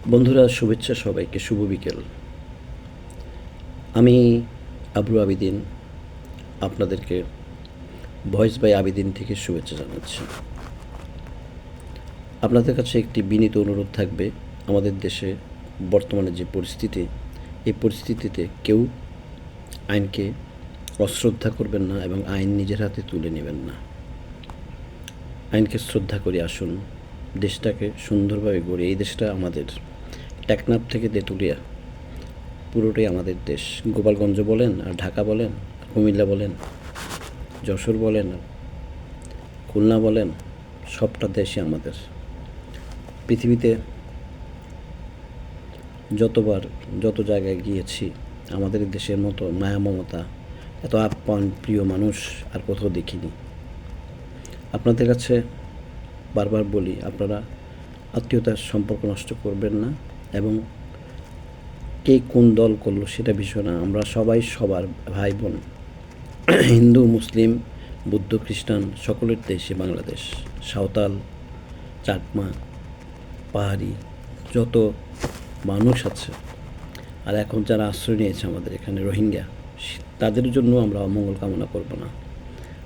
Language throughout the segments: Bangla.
বন্ধুরা, শুভেচ্ছা সবাইকে। শুভ বিকেল। আমি আবরু আবিদিন আপনাদেরকে ভয়েস বাই আবিদিন থেকে শুভেচ্ছা জানাচ্ছি। আপনাদের কাছে একটি বিনীত অনুরোধ থাকবে, আমাদের দেশে বর্তমানে যে পরিস্থিতি, এই পরিস্থিতিতে কেউ আইনকে অশ্রদ্ধা করবেন না এবং আইন নিজের হাতে তুলে নেবেন না। আইনকে শ্রদ্ধা করে আসুন, দেশটাকে সুন্দরভাবে গড়ে। এই দেশটা আমাদের, টেকনাফ থেকে তেঁতুলিয়া পুরোটাই আমাদের দেশ। গোপালগঞ্জ বলেন, আর ঢাকা বলেন, কুমিল্লা বলেন, যশোর বলেন, খুলনা বলেন, সবটা দেশই আমাদের। পৃথিবীতে যতবার যত জায়গায় গিয়েছি, আমাদের দেশের মতো মায়া মমতা, এত আপ্যায়ন প্রিয় মানুষ আর কোথাও দেখিনি। আপনাদের কাছে বারবার বলি, আপনারা আত্মীয়তার সম্পর্ক নষ্ট করবেন না এবং কে কোন দল করলো সেটা বিষয় না। আমরা সবাই সবার ভাই বোন। হিন্দু, মুসলিম, বৌদ্ধ, খ্রিস্টান সকলের দেশে বাংলাদেশ। সাঁওতাল, চাকমা, পাহাড়ি যত মানুষ আছে, আর এখন যারা আশ্রয় নিয়েছে আমাদের এখানে রোহিঙ্গা, তাদের জন্য আমরা অমঙ্গল কামনা করব না।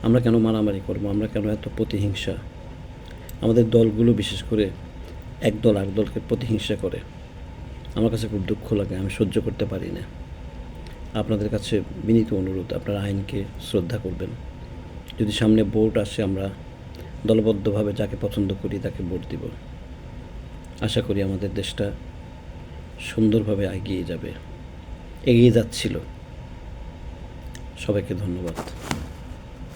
আমরা কেন মারামারি করব? আমরা কেন এত প্রতিহিংসা? আমাদের দলগুলো বিশেষ করে এক দল আর দলকে প্রতিহিংসা করে। আমার কাছে খুব দুঃখ লাগে, আমি সহ্য করতে পারি না। আপনাদের কাছে বিনীত অনুরোধ, আপনারা আইনকে শ্রদ্ধা করবেন। যদি সামনে ভোট আসে, আমরা দলবদ্ধভাবে যাকে পছন্দ করি তাকে ভোট দিব। আশা করি আমাদের দেশটা সুন্দরভাবে এগিয়ে যাবে, এগিয়ে যাচ্ছিল। সবাইকে ধন্যবাদ।